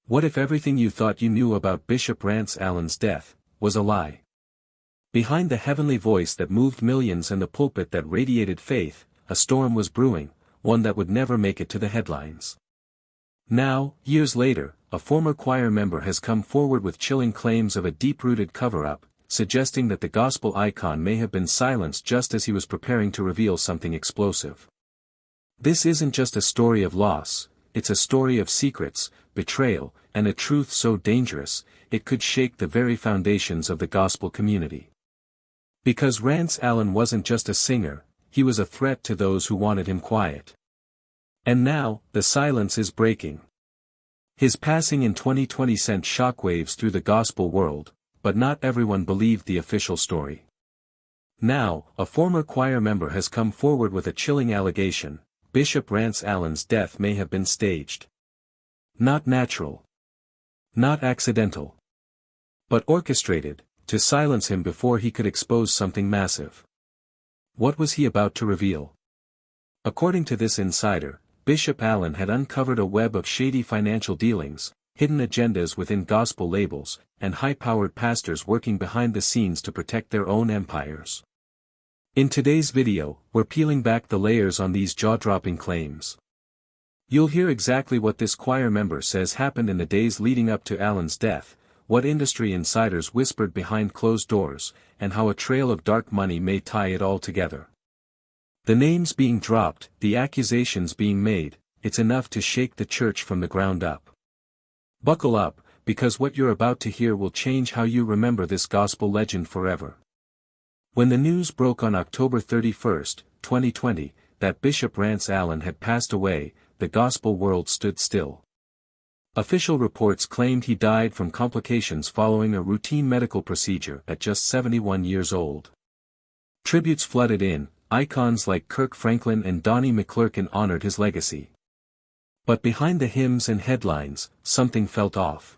What if everything you thought you knew about Bishop Rance Allen's death was a lie? Behind the heavenly voice that moved millions and the pulpit that radiated faith, a storm was brewing, one that would never make it to the headlines. Now, years later, a former choir member has come forward with chilling claims of a deep-rooted cover-up, suggesting that the gospel icon may have been silenced just as he was preparing to reveal something explosive. This isn't just a story of loss, it's a story of secrets, betrayal, and a truth so dangerous, it could shake the very foundations of the gospel community. Because Rance Allen wasn't just a singer, he was a threat to those who wanted him quiet. And now, the silence is breaking. His passing in 2020 sent shockwaves through the gospel world, but not everyone believed the official story. Now, a former choir member has come forward with a chilling allegation: Bishop Rance Allen's death may have been staged. Not natural. Not accidental. But orchestrated, to silence him before he could expose something massive. What was he about to reveal? According to this insider, Bishop Allen had uncovered a web of shady financial dealings, hidden agendas within gospel labels, and high-powered pastors working behind the scenes to protect their own empires. In today's video, we're peeling back the layers on these jaw-dropping claims. You'll hear exactly what this choir member says happened in the days leading up to Allen's death, what industry insiders whispered behind closed doors, and how a trail of dark money may tie it all together. The names being dropped, the accusations being made, it's enough to shake the church from the ground up. Buckle up, because what you're about to hear will change how you remember this gospel legend forever. When the news broke on October 31, 2020, that Bishop Rance Allen had passed away, the gospel world stood still. Official reports claimed he died from complications following a routine medical procedure at just 71 years old. Tributes flooded in, icons like Kirk Franklin and Donnie McClurkin honored his legacy. But behind the hymns and headlines, something felt off.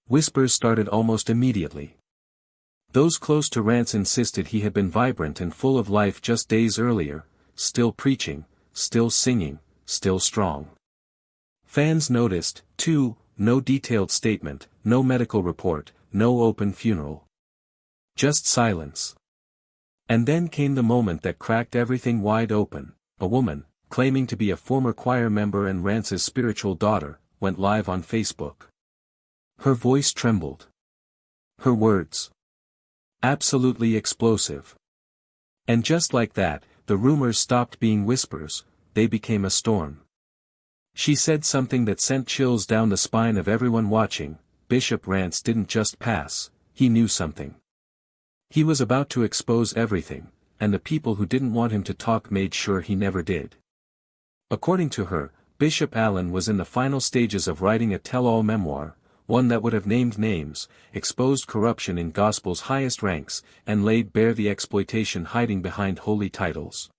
Whispers started almost immediately. Those close to Rance insisted he had been vibrant and full of life just days earlier, still preaching, still singing, still strong. Fans noticed, too, no detailed statement, no medical report, no open funeral. Just silence. And then came the moment that cracked everything wide open. A woman, claiming to be a former choir member and Rance's spiritual daughter, went live on Facebook. Her voice trembled. Her words. Absolutely explosive. And just like that, the rumors stopped being whispers, they became a storm. She said something that sent chills down the spine of everyone watching: Bishop Rance didn't just pass, he knew something. He was about to expose everything, and the people who didn't want him to talk made sure he never did. According to her, Bishop Allen was in the final stages of writing a tell-all memoir, one that would have named names, exposed corruption in gospel's highest ranks, and laid bare the exploitation hiding behind holy titles.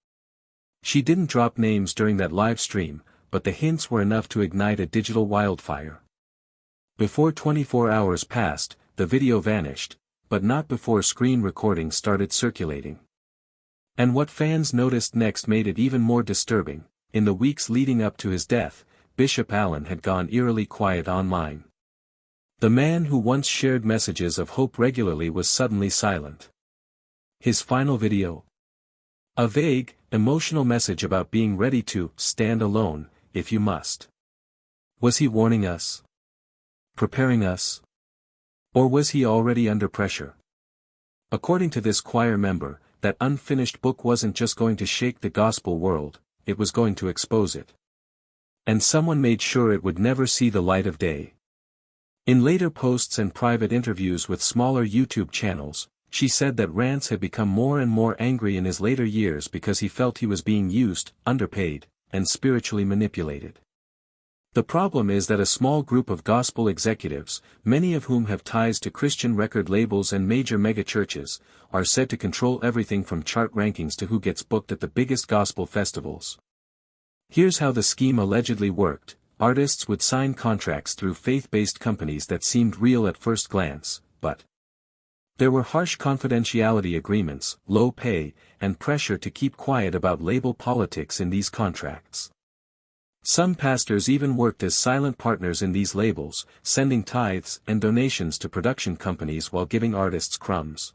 She didn't drop names during that live stream, but the hints were enough to ignite a digital wildfire. Before 24 hours passed, the video vanished, but not before screen recordings started circulating. And what fans noticed next made it even more disturbing. In the weeks leading up to his death, Bishop Allen had gone eerily quiet online. The man who once shared messages of hope regularly was suddenly silent. His final video? A vague, emotional message about being ready to stand alone, if you must. Was he warning us? Preparing us? Or was he already under pressure? According to this choir member, that unfinished book wasn't just going to shake the gospel world, it was going to expose it. And someone made sure it would never see the light of day. In later posts and private interviews with smaller YouTube channels, she said that Rance had become more and more angry in his later years because he felt he was being used, underpaid, and spiritually manipulated. The problem is that a small group of gospel executives, many of whom have ties to Christian record labels and major megachurches, are said to control everything from chart rankings to who gets booked at the biggest gospel festivals. Here's how the scheme allegedly worked. Artists would sign contracts through faith-based companies that seemed real at first glance, but there were harsh confidentiality agreements, low pay, and pressure to keep quiet about label politics in these contracts. Some pastors even worked as silent partners in these labels, sending tithes and donations to production companies while giving artists crumbs.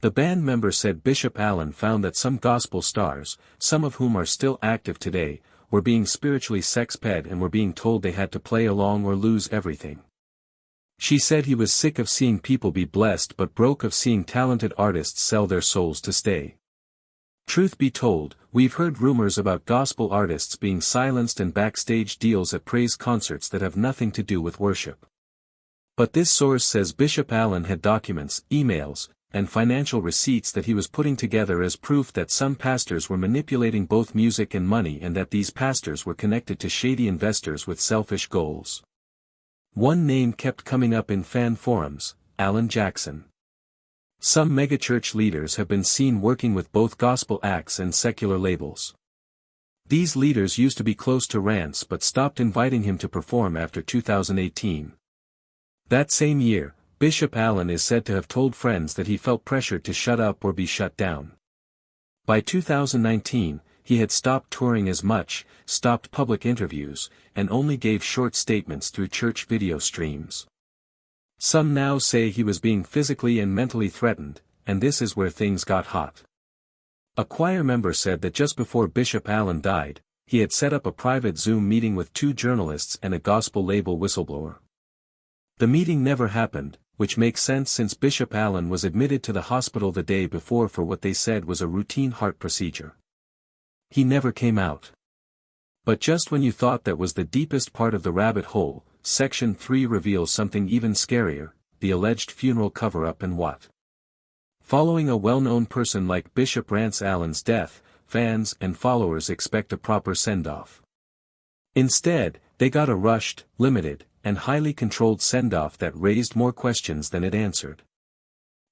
The band member said Bishop Allen found that some gospel stars, some of whom are still active today, were being spiritually sex-fed and were being told they had to play along or lose everything. She said he was sick of seeing people be blessed but broke of seeing talented artists sell their souls to stay. Truth be told, we've heard rumors about gospel artists being silenced and backstage deals at praise concerts that have nothing to do with worship. But this source says Bishop Allen had documents, emails, and financial receipts that he was putting together as proof that some pastors were manipulating both music and money and that these pastors were connected to shady investors with selfish goals. One name kept coming up in fan forums, Alan Jackson. Some megachurch leaders have been seen working with both gospel acts and secular labels. These leaders used to be close to Rance but stopped inviting him to perform after 2018. That same year, Bishop Allen is said to have told friends that he felt pressured to shut up or be shut down. By 2019, he had stopped touring as much, stopped public interviews, and only gave short statements through church video streams. Some now say he was being physically and mentally threatened, and this is where things got hot. A choir member said that just before Bishop Allen died, he had set up a private Zoom meeting with 2 journalists and a gospel label whistleblower. The meeting never happened, which makes sense since Bishop Allen was admitted to the hospital the day before for what they said was a routine heart procedure. He never came out. But just when you thought that was the deepest part of the rabbit hole, Section 3 reveals something even scarier, the alleged funeral cover-up and what. Following a well-known person like Bishop Rance Allen's death, fans and followers expect a proper send-off. Instead, they got a rushed, limited, and highly controlled send-off that raised more questions than it answered.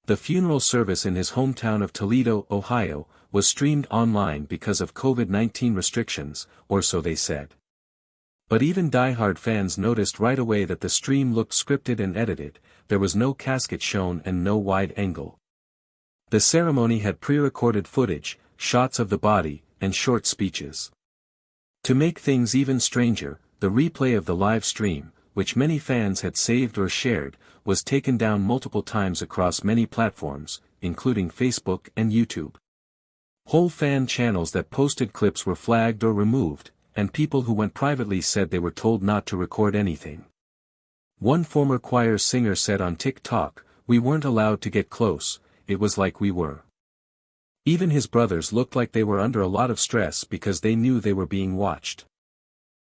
The funeral service in his hometown of Toledo, Ohio, was streamed online because of COVID-19 restrictions, or so they said. But even die-hard fans noticed right away that the stream looked scripted and edited, there was no casket shown and no wide angle. The ceremony had pre-recorded footage, shots of the body, and short speeches. To make things even stranger, the replay of the live stream, which many fans had saved or shared, was taken down multiple times across many platforms, including Facebook and YouTube. Whole fan channels that posted clips were flagged or removed, and people who went privately said they were told not to record anything. One former choir singer said on TikTok, "We weren't allowed to get close, it was like we were." Even his brothers looked like they were under a lot of stress because they knew they were being watched.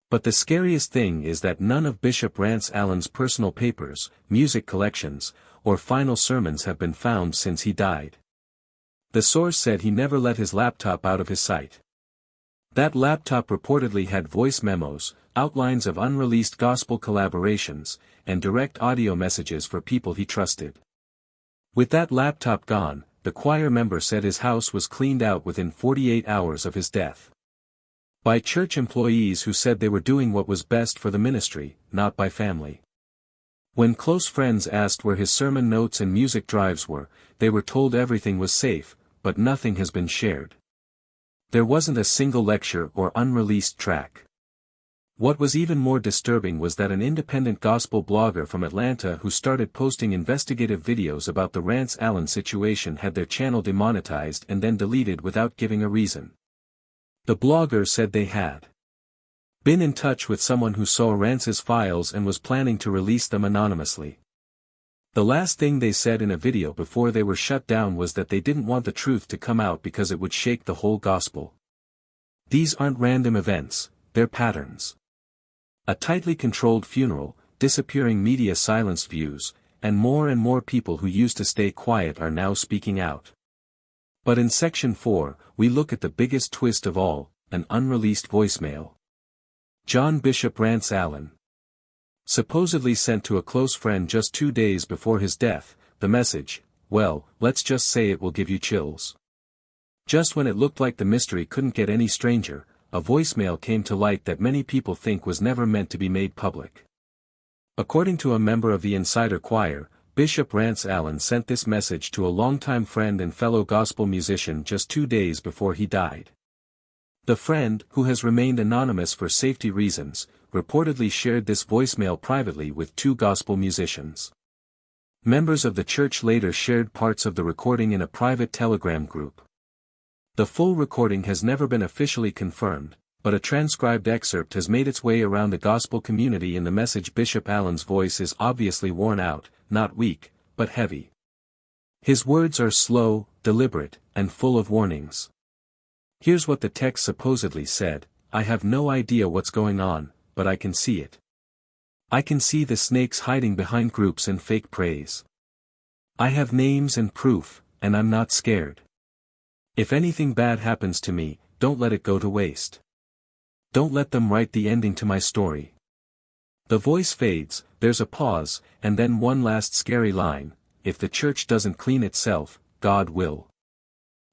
But the scariest thing is that none of Bishop Rance Allen's personal papers, music collections, or final sermons have been found since he died. The source said he never let his laptop out of his sight. That laptop reportedly had voice memos, outlines of unreleased gospel collaborations, and direct audio messages for people he trusted. With that laptop gone, the choir member said his house was cleaned out within 48 hours of his death. By church employees who said they were doing what was best for the ministry, not by family. When close friends asked where his sermon notes and music drives were, they were told everything was safe, but nothing has been shared. There wasn't a single lecture or unreleased track. What was even more disturbing was that an independent gospel blogger from Atlanta who started posting investigative videos about the Rance Allen situation had their channel demonetized and then deleted without giving a reason. The blogger said they had been in touch with someone who saw Rance's files and was planning to release them anonymously. The last thing they said in a video before they were shut down was that they didn't want the truth to come out because it would shake the whole gospel. These aren't random events, they're patterns. A tightly controlled funeral, disappearing media silence views, and more people who used to stay quiet are now speaking out. But in Section 4, we look at the biggest twist of all, an unreleased voicemail. John Bishop Rance Allen supposedly sent to a close friend just 2 days before his death, the message, "Well, let's just say it will give you chills." Just when it looked like the mystery couldn't get any stranger, a voicemail came to light that many people think was never meant to be made public. According to a member of the Insider Choir, Bishop Rance Allen sent this message to a longtime friend and fellow gospel musician just 2 days before he died. The friend, who has remained anonymous for safety reasons, reportedly shared this voicemail privately with two gospel musicians. Members of the church later shared parts of the recording in a private Telegram group. The full recording has never been officially confirmed, but a transcribed excerpt has made its way around the gospel community. In the message, Bishop Allen's voice is obviously worn out, not weak, but heavy. His words are slow, deliberate, and full of warnings. Here's what the text supposedly said: "I have no idea what's going on, but I can see it. I can see the snakes hiding behind groups and fake praise. I have names and proof, and I'm not scared. If anything bad happens to me, don't let it go to waste. Don't let them write the ending to my story." The voice fades, there's a pause, and then one last scary line: "If the church doesn't clean itself, God will."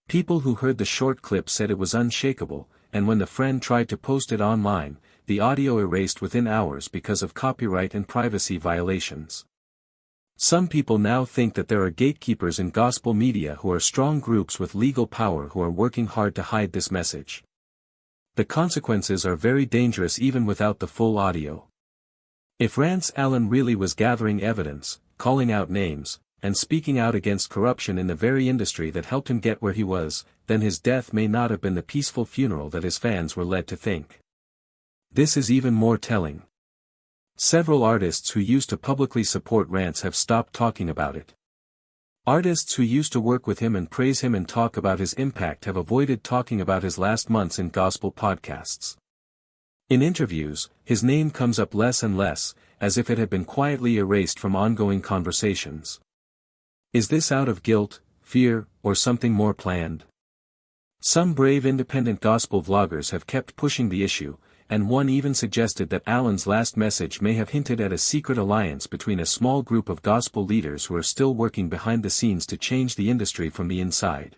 People who heard the short clip said it was unshakable, and when the friend tried to post it online, the audio erased within hours because of copyright and privacy violations. Some people now think that there are gatekeepers in gospel media who are strong groups with legal power who are working hard to hide this message. The consequences are very dangerous even without the full audio. If Rance Allen really was gathering evidence, calling out names, and speaking out against corruption in the very industry that helped him get where he was, then his death may not have been the peaceful funeral that his fans were led to think. This is even more telling. Several artists who used to publicly support Rance have stopped talking about it. Artists who used to work with him and praise him and talk about his impact have avoided talking about his last months in gospel podcasts. In interviews, his name comes up less and less, as if it had been quietly erased from ongoing conversations. Is this out of guilt, fear, or something more planned? Some brave independent gospel vloggers have kept pushing the issue, and one even suggested that Allen's last message may have hinted at a secret alliance between a small group of gospel leaders who are still working behind the scenes to change the industry from the inside.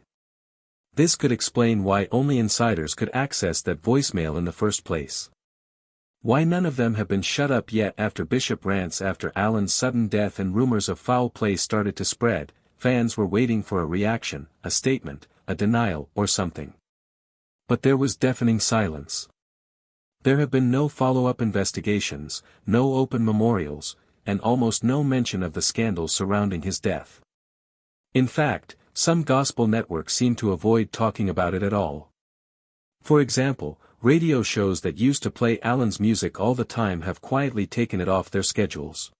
This could explain why only insiders could access that voicemail in the first place. Why none of them have been shut up yet after Bishop Rance. After Allen's sudden death and rumors of foul play started to spread, fans were waiting for a reaction, a statement, a denial, or something. But there was deafening silence. There have been no follow-up investigations, no open memorials, and almost no mention of the scandals surrounding his death. In fact, some gospel networks seem to avoid talking about it at all. For example, radio shows that used to play Allen's music all the time have quietly taken it off their schedules.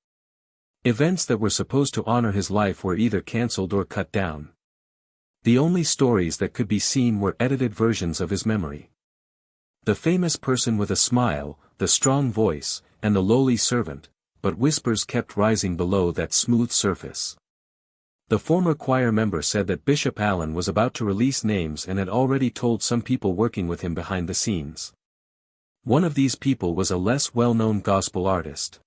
Events that were supposed to honor his life were either cancelled or cut down. The only stories that could be seen were edited versions of his memory. The famous person with a smile, the strong voice, and the lowly servant, but whispers kept rising below that smooth surface. The former choir member said that Bishop Allen was about to release names and had already told some people working with him behind the scenes. One of these people was a less well-known gospel artist,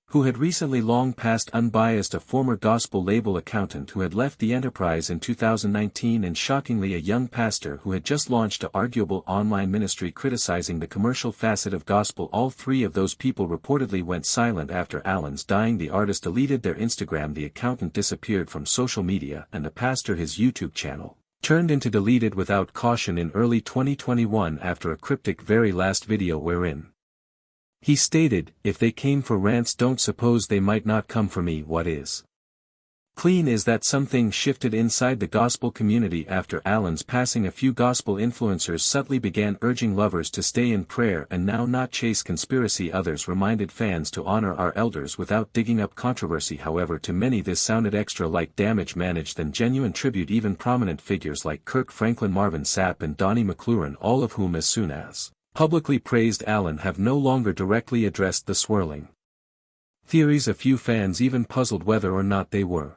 who had recently long passed unbiased, a former gospel label accountant who had left the enterprise in 2019, and shockingly a young pastor who had just launched an arguable online ministry criticizing the commercial facet of gospel. All three of those people reportedly went silent after Allen's dying. The artist deleted their Instagram, the accountant disappeared from social media, and the pastor his YouTube channel, turned into deleted without caution in early 2021 after a cryptic very last video wherein he stated, "If they came for Rance, don't suppose they might not come for me." What is clean is that some things shifted inside the gospel community after Allen's passing. A few gospel influencers subtly began urging lovers to stay in prayer and now not chase conspiracy. Others reminded fans to honor our elders without digging up controversy. However, to many this sounded extra like damage managed than genuine tribute. Even prominent figures like Kirk Franklin, Marvin Sapp, and Donnie McLaurin, all of whom as soon as publicly praised Allen, have no longer directly addressed the swirling theories. A few fans even puzzled whether or not they were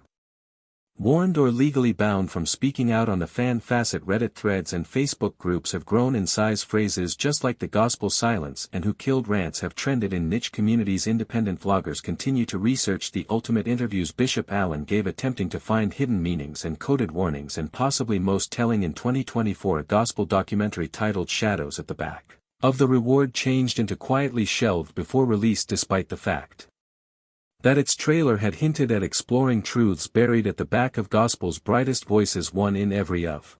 warned or legally bound from speaking out on the fan facet. Reddit threads and Facebook groups have grown in size. Phrases just like "the gospel silence" and "who killed Rance" have trended in niche communities. Independent vloggers continue to research the ultimate interviews Bishop Allen gave, attempting to find hidden meanings and coded warnings, and possibly most telling in 2024, a gospel documentary titled "Shadows at the Back of the Reward" changed into quietly shelved before release, despite the fact that its trailer had hinted at exploring truths buried at the back of gospel's brightest voices. One in every of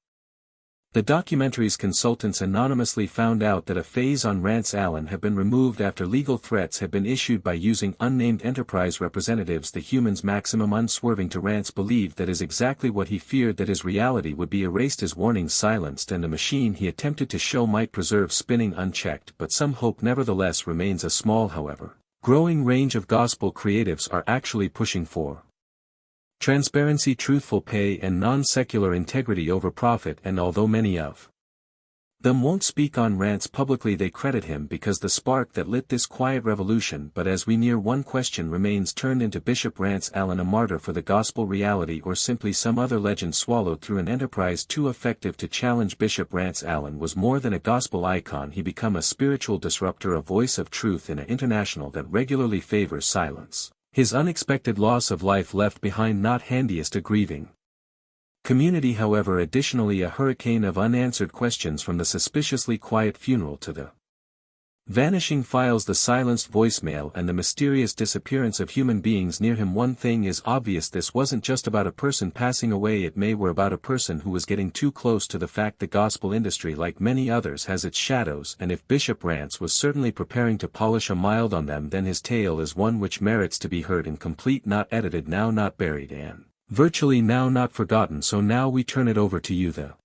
The documentary's consultants anonymously found out that a phase on Rance Allen had been removed after legal threats had been issued by using unnamed enterprise representatives. The human's maximum unswerving to Rance believed that is exactly what he feared, that his reality would be erased, his warnings silenced, and the machine he attempted to show might preserve spinning unchecked. But some hope nevertheless remains. A small, however, growing range of gospel creatives are actually pushing for transparency, truthful pay, and non-secular integrity over profit. And although many of them won't speak on Rance publicly, they credit him because the spark that lit this quiet revolution. But as we near, one question remains: turned into Bishop Rance Allen a martyr for the gospel reality, or simply some other legend swallowed through an enterprise too effective to challenge? Bishop Rance Allen was more than a gospel icon. He became a spiritual disruptor, a voice of truth in an international that regularly favors silence. His unexpected loss of life left behind not handiest a grieving community, however, additionally a hurricane of unanswered questions, from the suspiciously quiet funeral to the vanishing files, the silenced voicemail, and the mysterious disappearance of human beings near him. One thing is obvious: this wasn't just about a person passing away, it were about a person who was getting too close to the fact. The gospel industry, like many others, has its shadows, and if Bishop Rance was certainly preparing to polish a mild on them, then his tale is one which merits to be heard in complete, not edited, now not buried, and virtually now not forgotten. So now we turn it over to you, the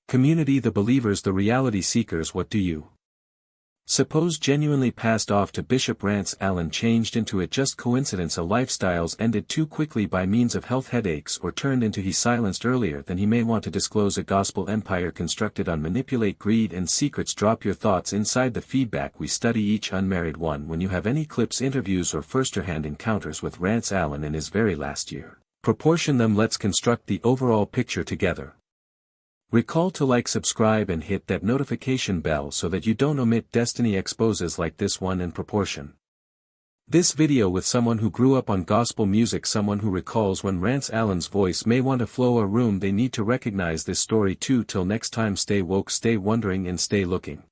community, the believers, the reality seekers. What do you suppose genuinely passed off to Bishop Rance Allen? Changed into it just coincidence? A lifestyles ended too quickly by means of health headaches, or turned into he silenced earlier than he may want to disclose? A gospel empire constructed on manipulate, greed, and secrets. Drop your thoughts inside the feedback. We study each unmarried one. When you have any clips, interviews, or first-hand encounters with Rance Allen in his very last year, proportion them. Let's construct the overall picture together. Recall to like, subscribe, and hit that notification bell so that you don't omit destiny exposes like this one. In proportion this video with someone who grew up on gospel music, someone who recalls when Rance Allen's voice may want to flow a room. They need to recognize this story too. Till next time, stay woke, stay wondering, and stay looking.